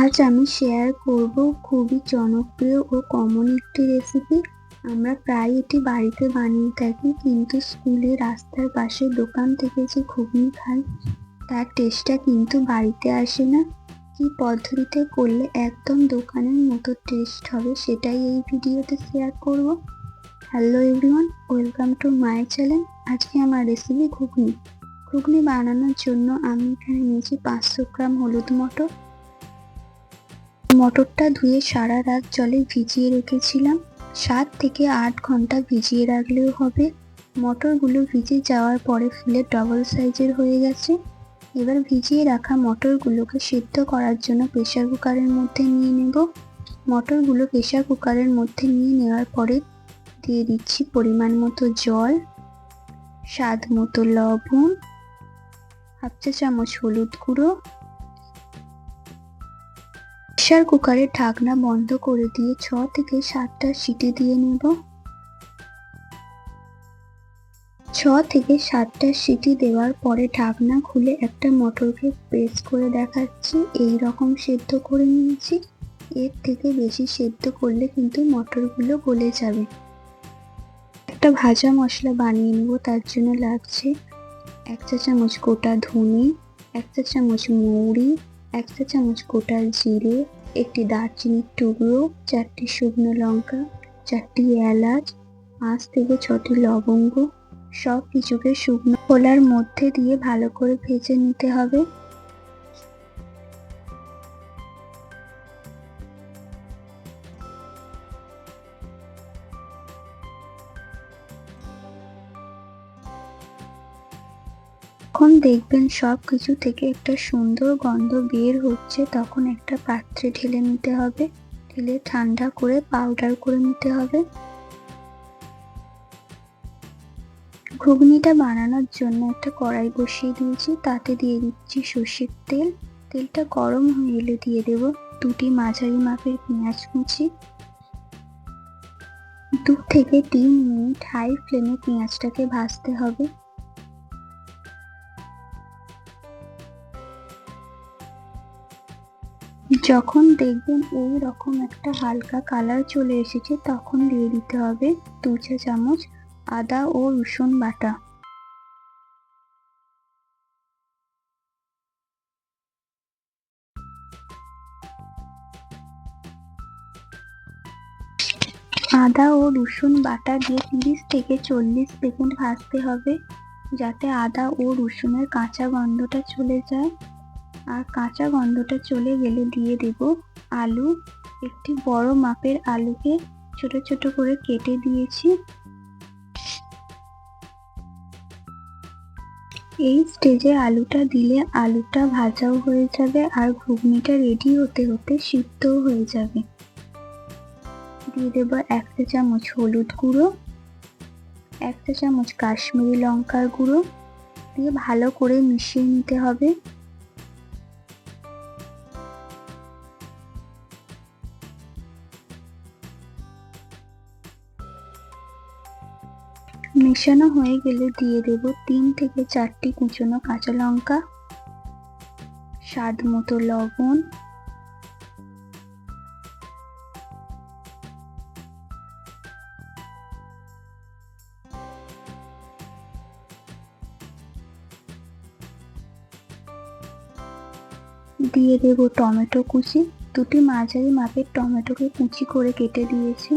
আজ আমি শেয়ার করব খুবই জনপ্রিয় ও কমন একটি রেসিপি। আমরা প্রায় এটি বাড়িতে বানিয়ে থাকি, কিন্তু স্কুলে রাস্তার পাশে দোকান থেকে যে ঘুগনি খাই তার টেস্টটা কিন্তু বাড়িতে আসে না। কি পদ্ধতিতে করলে একদম দোকানের মতো টেস্ট হবে সেটাই এই ভিডিওতে শেয়ার করব। Hello everyone, welcome to my channel. আজকে আমার রেসিপি ঘুগনি। ঘুগনি বানানোর জন্য আমি এখানে নিয়েছি 500 গ্রাম হলুদ মটর। মটরটা ধুয়ে সারা রাত জলে ভিজিয়ে রেখেছিলাম। 7 থেকে 8 ঘন্টা ভিজিয়ে রাখলেও হবে। মটরগুলো ভিজে যাওয়ার পরে ফুলে ডবল সাইজের হয়ে গেছে। এবার ভিজিয়ে রাখা মটরগুলোকে সিদ্ধ করার জন্য প্রেসার কুকারের মধ্যে নিয়ে নেব। মটরগুলো প্রেসার কুকারের মধ্যে নিয়ে নেওয়ার পরে দিয়ে দিচ্ছি পরিমাণ মতো জল, স্বাদ মতো লবণ, হাফ চা চামচ হলুদ গুঁড়ো। প্রেসার কুকারের ঢাকনা বন্ধ করে দিয়ে 6 থেকে 7টা সিটি দিয়ে নেব। 6 থেকে 7টা সিটি দেওয়ার পরে ঢাকনা খুলে একটা মটরকে প্রেস করে দেখাচ্ছি। এই রকম সেদ্ধ করে নিয়েছি। এর থেকে বেশি সেদ্ধ করলে কিন্তু মটরগুলো গলে যাবে। একটা ভাজা মশলা বানিয়ে নেব। তার জন্য লাগছে 1 চা চামচ গোটা ধনে, 1 চা চামচ মৌরি, 1 চা চামচ গোটা জিরে, একটি দারচিনির টুকরো, 4টি শুকনো লঙ্কা, 4টি এলাচ, 5 থেকে 6টি লবঙ্গ। সব কিছুকে শুকনো খোলার মধ্যে দিয়ে ভালো করে ভেজে নিতে হবে। যখন দেখবেন সব কিছু থেকে একটা সুন্দর গন্ধ বের হচ্ছে, তখন একটা পাত্রে ঢেলে নিতে হবে। ঢেলে ঠান্ডা করে পাউডার করে নিতে হবে। ঘুগনিটা বানানোর জন্য একটা কড়াই বসিয়ে দিয়েছি। তাতে দিয়ে দিচ্ছি সর্ষের তেল। তেলটা গরম হয়ে গেলে দিয়ে দেব 2টি মাঝারি মাপের পেঁয়াজ কুচি। 2 থেকে 3 মিনিট হাই ফ্লেমে পেঁয়াজটাকে ভাজতে হবে। যখন দেখবেন এই রকম একটা হালকা কালার চলে এসেছে, তখন দিয়ে দিতে হবে 2 চা চামচ আদা ও রসুন বাটা। আদা ও রসুন বাটা দিয়ে 30 থেকে 40 সেকেন্ড ভাজতে হবে, যাতে আদা ও রসুনের কাঁচা গন্ধটা চলে যায়। আর কাঁচা গন্ধটা চলে গেলে দিয়ে দেব আলু। একটি বড় মাপের আলুকে ছোট ছোট করে কেটে দিয়েছি। এই স্টেজে আলুটা দিলে আলুটা ভাজাও হয়ে যাবে আর ঘুগনিটা রেডি হতে হতে সিদ্ধও হয়ে যাবে। দিয়ে দেব 1 চা চামচ হলুদ গুঁড়ো, 1 চা চামচ কাশ্মীরি লঙ্কার গুঁড়ো দিয়ে ভালো করে মিশিয়ে নিতে হবে। মেশানো হয়ে গেলে দিয়ে দেব 3 থেকে 4টি কুচনো কাঁচা লঙ্কা, স্বাদ মতো লবণ, দিয়ে দেব টমেটো কুচি। 2টি মাঝারি মাপের টমেটোকে কুচি করে কেটে দিয়েছি।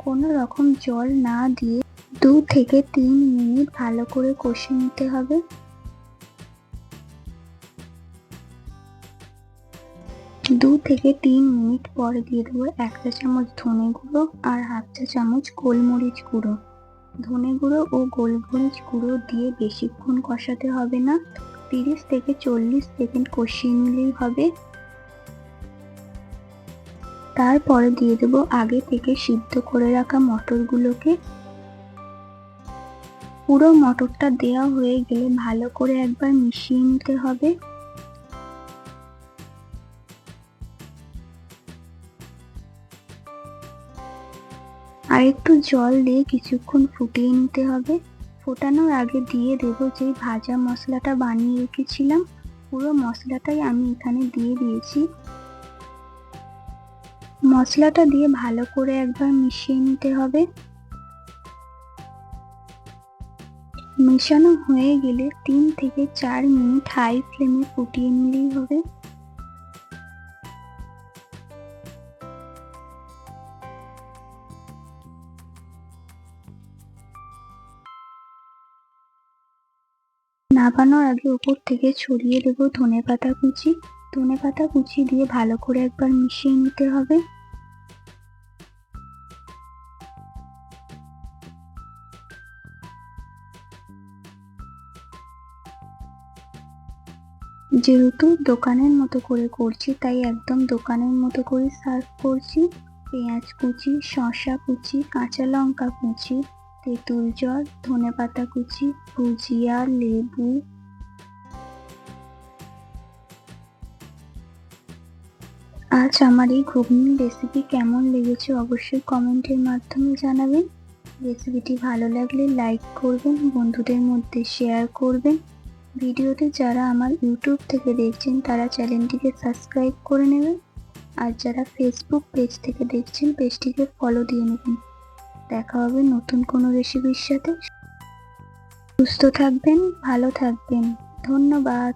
কোনো রকম জল না দিয়ে 2 থেকে 3 মিনিট ভালো করে কষে নিতে হবে। দু থেকে 3 মিনিট পরে দিয়ে দেবো 1 চা চামচ ধনে গুঁড়ো আর হাফ চা চামচ গোলমরিচ গুঁড়ো। ধনে গুঁড়ো ও গোলমরিচ গুঁড়ো দিয়ে বেশিক্ষণ কষাতে হবে না, 30 থেকে 40 সেকেন্ড কষিয়ে নিলেই হবে। তারপরে দিয়ে দেবো আগে থেকে সিদ্ধ করে রাখা মটরগুলোকে। পুরো মটরটা দেওয়া হয়ে গেলে ভালো করে একবার মিশিয়ে নিতে হবে। আর একটু জল দিয়ে কিছুক্ষণ ফুটিয়ে নিতে হবে। ফোটানোর আগে দিয়ে দেব যে ভাজা মশলাটা বানিয়ে রেখেছিলাম, পুরো মশলাটাই আমি এখানে দিয়ে দিয়েছি। মশলাটা দিয়ে ভালো করে একবার মিশিয়ে নিতে হবে। মেশানো হয়ে গেলে 3 থেকে 4 মিনিট হাই ফ্লেমে ফুটিয়ে নিলেই হবে। নামানোর আগে উপর থেকে ছড়িয়ে দেবো ধনেপাতা কুচি। ধনেপাতা কুচি দিয়ে ভালো করে একবার মিশিয়ে নিতে হবে। যেহেতু দোকানের মতো করে করছি তাই একদম দোকানের মতো করে সার্ভ করছি। পেঁয়াজ কুচি, শসা কুচি, কাঁচা লঙ্কা কুচি, তেঁতুল জল, ধনেপাতা কুচি, ভুজিয়া, লেবু। আজ আমার এই ঘুগনির রেসিপি কেমন লেগেছে অবশ্যই কমেন্টের মাধ্যমে জানাবেন। রেসিপিটি ভালো লাগলে লাইক করবেন, বন্ধুদের মধ্যে শেয়ার করবেন। ভিডিওতে যারা আমার ইউটিউব থেকে দেখছেন তারা চ্যানেলটিকে সাবস্ক্রাইব করে নেবেন, আর যারা ফেসবুক পেজ থেকে দেখছেন পেজটিকে ফলো দিয়ে নেবেন। দেখা হবে নতুন কোনো রেসিপির সাথে। সুস্থ থাকবেন, ভালো থাকবেন। ধন্যবাদ।